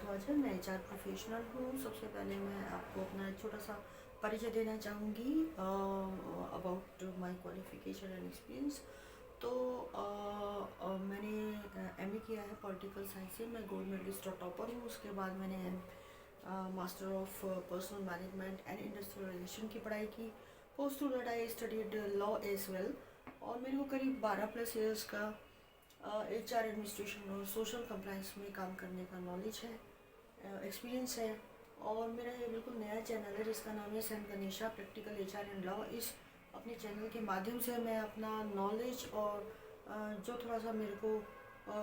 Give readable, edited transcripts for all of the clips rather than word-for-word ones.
भारद्वाज है। मैं HR professional हूँ। सबसे पहले मैं आपको अपना एक छोटा सा परिचय देना चाहूँगी about my qualification and experience. तो मैंने एमए किया है पॉलिटिकल साइंस से। मैं गोल्ड मेडलिस्ट और टॉपर हूँ। उसके बाद मैंने master of personal management and industrial relation की पढ़ाई की। Post to that I studied law as well. और मेरे को करीब 12+ ईयर्स का एचआर एडमिनिस्ट्रेशन और सोशल कंप्लाइंस में काम करने का नॉलेज है, एक्सपीरियंस है। और मेरा ये बिल्कुल नया चैनल है जिसका नाम है Sam Ganesha practical HR and law. इस अपने चैनल के माध्यम से मैं अपना नॉलेज और जो थोड़ा सा मेरे को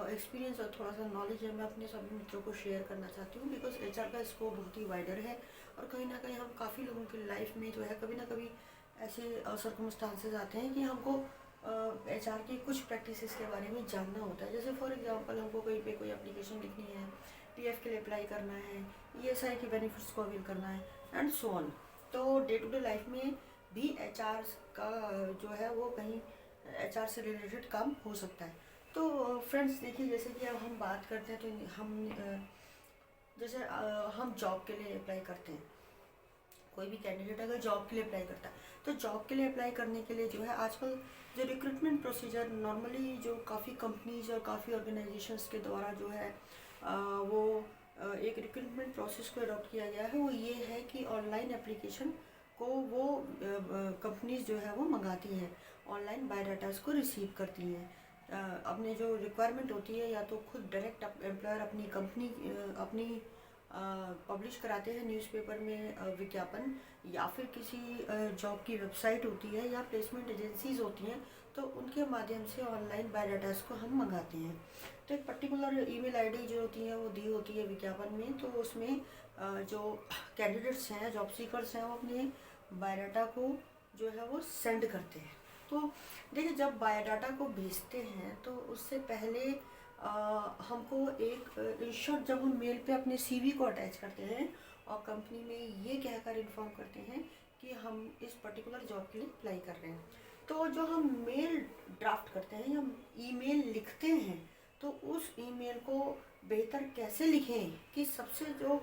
एक्सपीरियंस और थोड़ा सा नॉलेज है, मैं अपने सभी मित्रों को शेयर करना चाहती हूँ। बिकॉज एचआर का स्कोप बहुत ही वाइडर है और कहीं ना कहीं हम काफ़ी लोगों की लाइफ में जो है कभी ना कभी ऐसे सर्कमस्टांसेस आते हैं कि हमको एचआर की कुछ प्रैक्टिसेस के बारे में जानना होता है। जैसे फॉर एग्जांपल हमको कहीं पे कोई एप्लीकेशन लिखनी है, पीएफ के लिए अप्लाई करना है, ईएसआई के बेनिफिट्स को अवेल करना है एंड सो ऑन। तो डे टू डे लाइफ में भी एचआर का जो है वो कहीं एचआर से रिलेटेड काम हो सकता है। तो फ्रेंड्स देखिए, जैसे कि अब हम बात करते हैं तो हम जॉब के लिए अप्लाई करते हैं। कोई भी कैंडिडेट अगर जॉब के लिए अप्लाई करता है तो जॉब के लिए अप्लाई करने के लिए जो है आजकल जो रिक्रूटमेंट प्रोसीजर नॉर्मली जो काफ़ी कंपनीज और काफ़ी ऑर्गेनाइजेशंस के द्वारा जो है वो एक रिक्रूटमेंट प्रोसेस को अडॉप्ट किया गया है। वो ये है कि ऑनलाइन एप्लीकेशन को वो कंपनीज जो है वो मंगाती हैं, ऑनलाइन बायोडाटास को रिसीव करती हैं। अपने जो रिक्वायरमेंट होती है या तो खुद डायरेक्ट एम्प्लॉयर अपनी कंपनी अपनी पब्लिश कराते हैं न्यूज़पेपर में विज्ञापन, या फिर किसी जॉब की वेबसाइट होती है या प्लेसमेंट एजेंसीज होती हैं, तो उनके माध्यम से ऑनलाइन बायोडाटास को हम मंगाते हैं। तो एक पर्टिकुलर ईमेल आईडी जो होती है वो दी होती है विज्ञापन में। तो उसमें जो कैंडिडेट्स हैं, जॉब सीकर्स हैं, वो अपने बायोडाटा को जो है वो सेंड करते हैं। तो देखिए, जब बायोडाटा को भेजते हैं तो उससे पहले हमको एक इंश्योर जब हम मेल पे अपने सीवी को अटैच करते हैं और कंपनी में ये कहकर इन्फॉर्म करते हैं कि हम इस पर्टिकुलर जॉब के लिए अप्लाई कर रहे हैं, तो जो हम मेल ड्राफ्ट करते हैं या ईमेल लिखते हैं तो उस ईमेल को बेहतर कैसे लिखें कि सबसे जो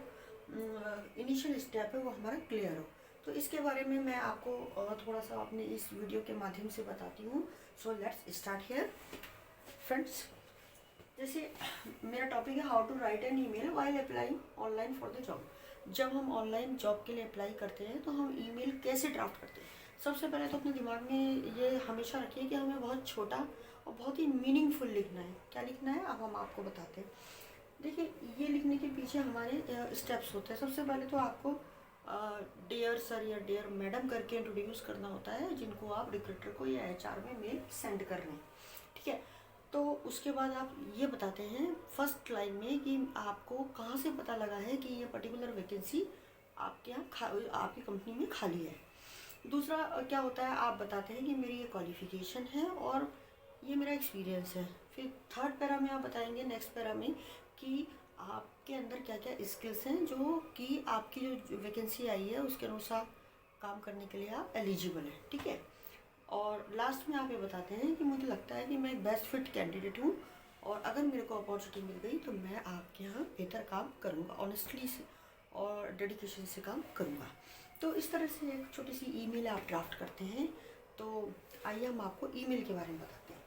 इनिशियल स्टेप है वो हमारा क्लियर हो। तो इसके बारे में मैं आपको थोड़ा सा अपने इस वीडियो के माध्यम से बताती हूँ। So let's start here friends. जैसे मेरा टॉपिक है how to write an email while applying online for the job. जब हम ऑनलाइन जॉब के लिए अप्लाई करते हैं तो हम ईमेल कैसे ड्राफ्ट करते हैं। सबसे पहले तो अपने दिमाग में ये हमेशा रखिए कि हमें बहुत छोटा और बहुत ही मीनिंगफुल लिखना है। क्या लिखना है अब हम आपको बताते हैं। देखिए, ये लिखने के पीछे हमारे स्टेप्स होते हैं। सबसे पहले तो आपको डियर सर या डियर मैडम करके इंट्रोड्यूस करना होता है, जिनको आप रिक्रूटर को या एचआर में मेल सेंड कर रहे हैं, ठीक है। तो उसके बाद आप ये बताते हैं फर्स्ट लाइन में कि आपको कहाँ से पता लगा है कि ये पर्टिकुलर वैकेंसी आपके यहाँ आपकी कंपनी में खाली है। दूसरा क्या होता है, आप बताते हैं कि मेरी ये क्वालिफ़िकेशन है और ये मेरा एक्सपीरियंस है। फिर थर्ड पैरा में आप बताएंगे नेक्स्ट पैरा में कि आपके अंदर क्या क्या स्किल्स हैं जो कि आपकी जो वैकेंसी आई है उसके अनुसार काम करने के लिए आप एलिजिबल हैं, ठीक है। और लास्ट में आप ये बताते हैं कि मुझे लगता है कि मैं एक बेस्ट फिट कैंडिडेट हूँ और अगर मेरे को अपॉर्चुनिटी मिल गई तो मैं आपके यहाँ बेहतर काम करूँगा, ऑनेस्टली से और डेडिकेशन से काम करूँगा। तो इस तरह से एक छोटी सी ईमेल आप ड्राफ्ट करते हैं। तो आइए हम आपको ईमेल के बारे में बताते हैं।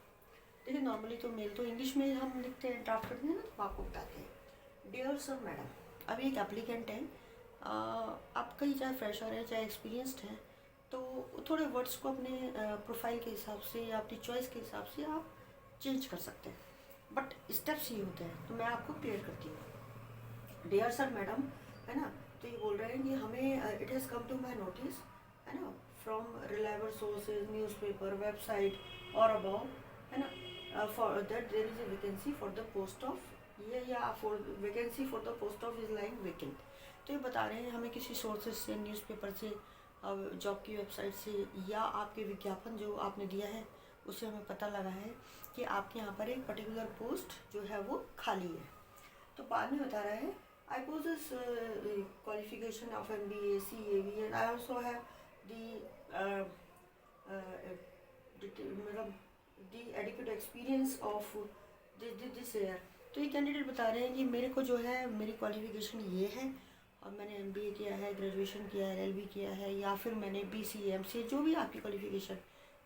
देखिए, नॉर्मली तो मेल तो इंग्लिश में हम लिखते हैं, ड्राफ्ट करते हैं ना, तो आपको बताते हैं डियर सर मैडम। अभी एक एप्लीकेंट है, आप कहीं चाहे फ्रेशर है चाहे एक्सपीरियंसड हैं, तो थोड़े वर्ड्स को अपने प्रोफाइल के हिसाब से या अपनी चॉइस के हिसाब से आप चेंज कर सकते हैं, बट स्टेप्स ये होते हैं। तो मैं आपको क्लियर करती हूँ। डियर सर मैडम, है ना, तो ये बोल रहे हैं कि हमें it has come to my notice, है ना, from reliable sources newspaper website और अबाउट, है ना, for that there is a vacancy for the post of ये या for vacancy for the post of is like vacant. तो ये बता रहे हैं हमें किसी सोर्सेज से, न्यूज़पेपर से, जॉब की वेबसाइट से या आपके विज्ञापन जो आपने दिया है उससे हमें पता लगा है कि आपके यहाँ पर एक पर्टिकुलर पोस्ट जो है वो खाली है। तो बाद में बता रहा है I possess qualification of MBA CAV and I also have the मतलब the adequate experience of this year. तो ये कैंडिडेट बता रहे हैं कि मेरे को जो है मेरी क्वालिफ़िकेशन ये है और मैंने एमबीए किया है, ग्रेजुएशन किया है, एलएलबी किया है, या फिर मैंने बीसीए एमसीए, जो भी आपकी क्वालिफ़िकेशन,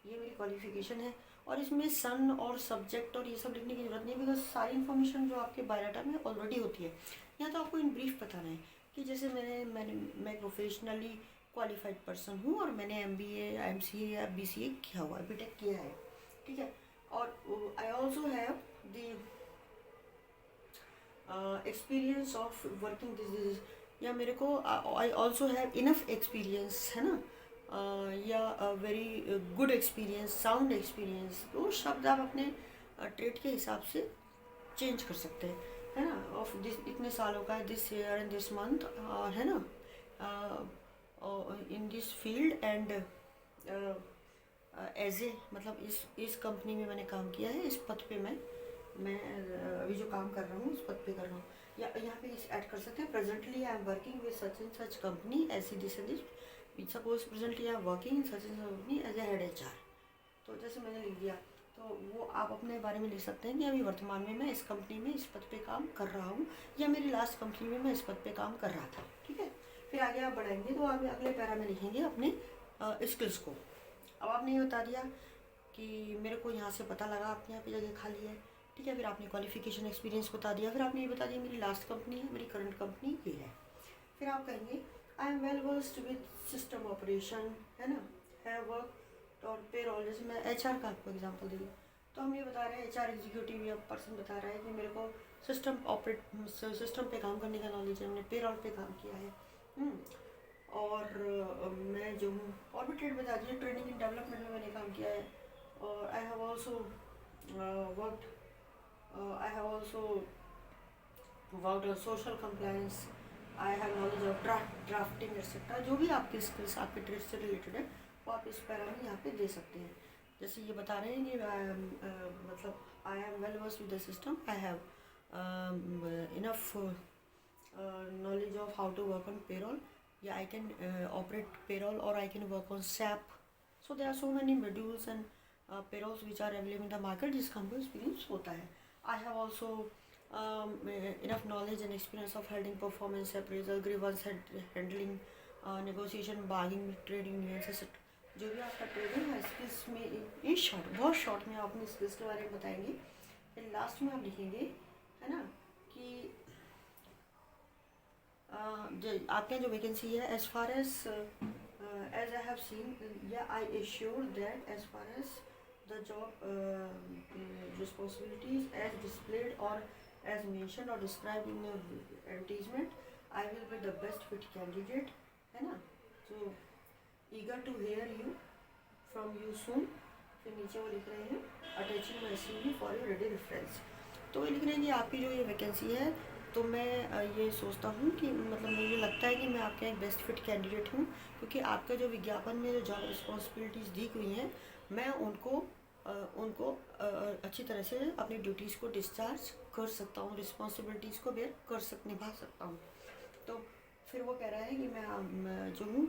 ये मेरी क्वालिफ़िकेशन है। और इसमें सन और सब्जेक्ट और ये सब लिखने की ज़रूरत नहीं है, बिकॉज सारी इन्फॉर्मेशन जो आपके बायोडाटा में ऑलरेडी होती है। यहाँ तो आपको इन ब्रीफ बताना है कि जैसे मैं प्रोफेशनली क्वालिफाइड पर्सन हूँ और मैंने एमबीए, एमसीए या बीसीए किया हुआ है, बीटेक किया है, ठीक है। और आई also have the experience of working this, या मेरे को आई ऑल्सो हैव इनफ एक्सपीरियंस, है ना, या very good experience, sound experience. तो शब्द आप अपने ट्रेड के हिसाब से चेंज कर सकते हैं, है ना। ऑफ दिस इतने सालों का, this year and this month, है ना, in this field and as a, मतलब इस कंपनी में मैंने काम किया है, इस पद पे मैं अभी जो काम कर रहा हूँ उस पद पे कर रहा हूँ। या यहाँ पे इस ऐड कर सकते हैं, presently I am working with such and such company ऐसी this and this. Suppose presently I am working in such and such company as a head HR. तो जैसे मैंने लिख दिया, तो वो आप अपने बारे में लिख सकते हैं कि अभी वर्तमान में मैं इस कंपनी में इस पद पे काम कर रहा हूँ, या मेरी लास्ट कंपनी में मैं इस पद पे काम कर रहा था, ठीक है। फिर आगे आप बढ़ाएंगे तो आप अगले पैरा में लिखेंगे अपने स्किल्स को। अब आपने ये बता दिया कि मेरे को यहाँ से पता लगा आपके यहाँ पे जगह खाली है, ठीक है। फिर आपने क्वालिफिकेशन, एक्सपीरियंस बता दिया। फिर आपने ये बता दिया मेरी लास्ट कंपनी है, मेरी करंट कंपनी ये है। फिर आप कहेंगे I am well versed with system operation, है ना, हैव वर्क और पेरोल। जैसे मैं एचआर का आपको एग्जांपल दूँ तो हम ये बता रहे हैं, एचआर एग्जीक्यूटिव या पर्सन बता रहा है कि मेरे को सिस्टम पे काम करने का नॉलेज है, मैंने पेरोल पे काम किया है, और मैं जो हूँ, और भी ट्रेड बता दीजिए, ट्रेनिंग एंड डेवलपमेंट में मैंने काम किया है। और I have also worked on social compliance, I have knowledge of drafting etcetera. जो भी आपकी स्किल्स आपके ट्रेड से रिलेटेड है वो आप इस पैरा में यहाँ पे दे सकते हैं। जैसे ये बता रहे हैं कि मतलब I am well versed with the system, I have enough knowledge of how to work on payroll, yeah, I can operate payroll, or I can work on SAP. So there are so many modules and payrolls which are available in the market जिसका हमको experience होता है। I have also enough knowledge and experience of holding performance appraisal, grievance handling, negotiation, bargaining, trade unions, etc. जो भी आपका trading है skills में in short, बहुत शॉर्ट में आप अपनी स्किल्स के बारे में बताएंगे। फिर लास्ट में आप लिखेंगे, है ना, कि आपके जो वैकेंसी है, as far as I have seen, या I assure that as far as the job responsibilities as displayed और एज मेंशन्ड और describe in advertisement, I will be the best fit candidate, है ना। तो eager to hear you from you soon. फिर नीचे वो लिख रहे हैं attaching my CV for your ready reference. तो ये लिख रहे हैं कि आपकी जो ये वैकेंसी है, तो मैं ये सोचता हूँ कि मतलब मुझे लगता है कि मैं आपके एक बेस्ट फिट कैंडिडेट हूँ, क्योंकि आपका जो विज्ञापन में जो जॉब रिस्पॉन्सिबिलिटीज़ दी हुई हैं, मैं उनको अच्छी तरह से अपनी ड्यूटीज़ को डिस्चार्ज कर सकता हूँ, रिस्पॉन्सिबिलिटीज़ को बेयर निभा सकता हूँ। तो फिर वो कह रहा है कि मैं जो हूँ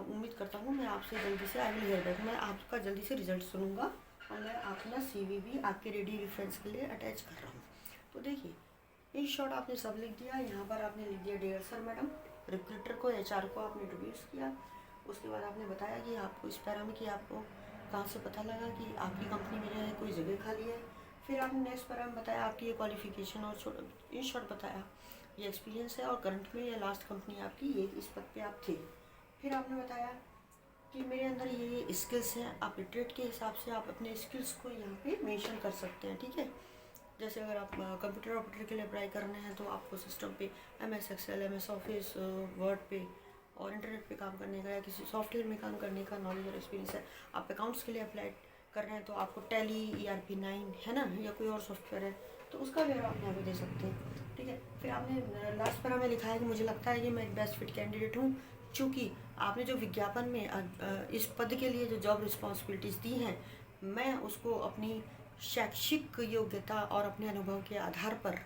उम्मीद करता हूँ मैं आपसे जल्दी से, आई विल हियर बैक, मैं आपका जल्दी से रिजल्ट सुनूंगा, और मैं अपना CV भी आपके रेडी रेफरेंस के लिए अटैच कर रहा हूँ। तो देखिए, इन शॉर्ट आपने सब लिख दिया। यहाँ पर आपने लिख दिया डियर सर मैडम, रिक्रूटर को, HR को आपने इंट्रोड्यूस किया। उसके बाद आपने बताया कि आपको इस पैरा में कि आपको कहाँ से पता लगा कि आपकी कंपनी में जो है कोई जगह खाली है। फिर आपने नेक्स्ट पैरा में बताया आपकी ये क्वालिफिकेशन, और इन शॉर्ट बताया ये एक्सपीरियंस है, और करंट में या लास्ट कंपनी आपकी ये इस पद पे आप थे। फिर आपने बताया कि मेरे अंदर ये स्किल्स हैं, आप ट्रेड के हिसाब से आप अपने स्किल्स को यहाँ पे मेंशन कर सकते हैं, ठीक है। जैसे अगर आप कंप्यूटर ऑपरेटर के लिए अप्लाई करना है तो आपको सिस्टम पे MS Excel, MS Office, word पे और इंटरनेट पे काम करने का या किसी सॉफ्टवेयर में काम करने का नॉलेज और एक्सपीरियंस है। आप अकाउंट्स के लिए अप्लाई कर रहे हैं तो आपको टैली, ERP9, है ना, या कोई और सॉफ्टवेयर है तो उसका भी आप यहाँ पे दे सकते हैं, ठीक है। फिर आपने लास्ट पर हमें लिखा है कि मुझे लगता है कि मैं एक बेस्ट फिट कैंडिडेट हूँ, चूँकि आपने जो विज्ञापन में इस पद के लिए जो जॉब रिस्पॉन्सिबिलिटीज़ दी हैं, मैं उसको अपनी शैक्षिक योग्यता और अपने अनुभव के आधार पर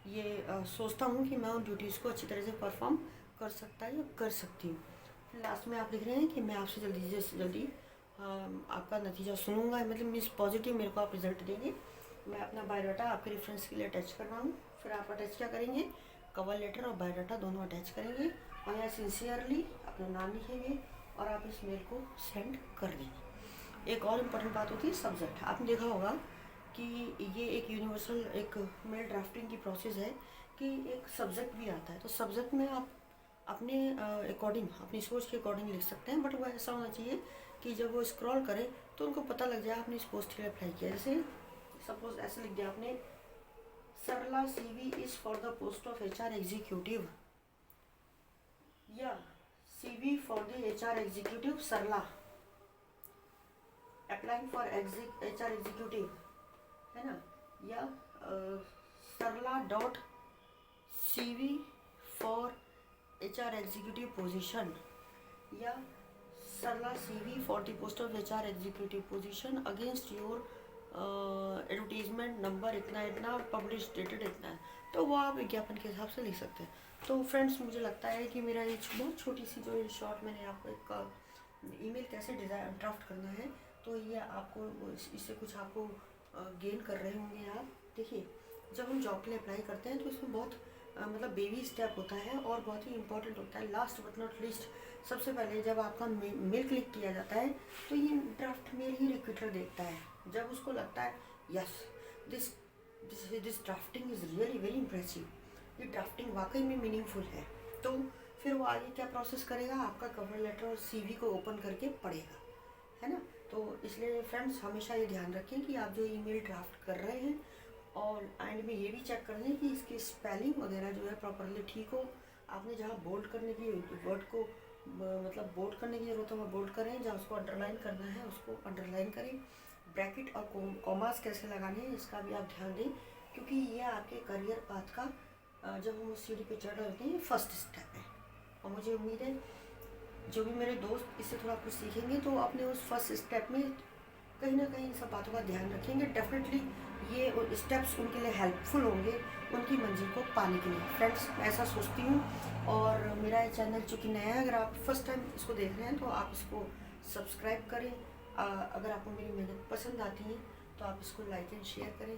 ये सोचता हूँ कि मैं उन ड्यूटीज़ को अच्छी तरह से परफॉर्म कर सकता या कर सकती हूँ। फिर लास्ट में आप लिख रहे हैं कि मैं आपसे जल्दी से जल्दी आपका नतीजा सुनूंगा, मतलब मीन्स पॉजिटिव मेरे को आप रिजल्ट देंगे। मैं अपना बायोडाटा आपके रेफरेंस के लिए अटैच कर रहा हूँ। फिर आप अटैच क्या करेंगे, कवर लेटर और बायोडाटा दोनों अटैच करेंगे और यहाँ सिंसियरली अपना नाम लिखेंगे और आप इस मेल को सेंड कर देंगे। एक और इम्पोर्टेंट बात होती है सब्जेक्ट। आपने देखा होगा कि ये एक यूनिवर्सल एक मेल ड्राफ्टिंग की प्रोसेस है कि एक सब्जेक्ट भी आता है, तो सब्जेक्ट में आप अपने अकॉर्डिंग, अपनी सोच के अकॉर्डिंग लिख सकते हैं, बट वो ऐसा होना चाहिए कि जब वो स्क्रॉल करें तो उनको पता लग जाए आपने इस पोस्ट के लिए अप्लाई किया। जैसे सपोज ऐसे लिख दिया आपने, Sarla CV is for the post of HR executive, या CV for the HR executive Sarla applying for HR executive, है ना, या Sarla dot CV for HR executive position, या Sarla CV for the post of HR executive position against your advertisement number इतना इतना, publish dated इतना है। तो वो आप विज्ञापन के हिसाब से लिख सकते हैं। तो फ्रेंड्स, मुझे लगता है कि मेरा ये बहुत छोटी सी जो शॉर्ट मैंने आपको एक ईमेल कैसे डिज़ाइन ड्राफ्ट करना है, तो ये आपको इससे कुछ आपको गेन कर रहे होंगे आप। देखिए, जब हम जॉब के लिए अप्लाई करते हैं तो इसमें बहुत मतलब बेबी स्टेप होता है और बहुत ही इंपॉर्टेंट होता है। लास्ट बट नॉट लीस्ट, सबसे पहले जब आपका मेल क्लिक किया जाता है तो ये ड्राफ्ट मेल ही रिक्रूटर देखता है। जब उसको लगता है yes this drafting is really very impressive, ये ड्राफ्टिंग वाकई में मीनिंगफुल है, तो फिर वो आगे क्या प्रोसेस करेगा, आपका कवर लेटर और सीवी को ओपन करके पढ़ेगा, है ना। तो इसलिए फ्रेंड्स, हमेशा ये ध्यान रखें कि आप जो ईमेल ड्राफ्ट कर रहे हैं और एंड में ये भी चेक कर लें कि इसकी स्पेलिंग वगैरह जो है प्रॉपरली ठीक हो। आपने जहाँ बोल्ड करने की वर्ड को मतलब बोल्ड करने की ज़रूरत है वहाँ बोल्ड करें, जहाँ उसको अंडरलाइन करना है उसको अंडरलाइन करें। ब्रैकेट और कॉमास कैसे लगाने हैं इसका भी आप ध्यान दें, क्योंकि ये आपके करियर पाथ का जब हम उस सीढ़ी पे चढ़ रहे होते हैं ये फर्स्ट स्टेप है। और मुझे उम्मीद है जो भी मेरे दोस्त इससे थोड़ा कुछ सीखेंगे तो अपने उस फर्स्ट स्टेप में कहीं ना कहीं इन सब बातों का ध्यान रखेंगे। डेफिनेटली ये स्टेप्स उनके लिए हेल्पफुल होंगे उनकी मंजिल को पाने के लिए। फ्रेंड्स, मैं ऐसा सोचती हूँ। और मेरा ये चैनल चूँकि नया है, अगर आप फर्स्ट टाइम इसको देख रहे हैं तो आप इसको सब्सक्राइब करें। अगर आपको मेरी मेहनत पसंद आती है तो आप इसको लाइक एंड शेयर करें।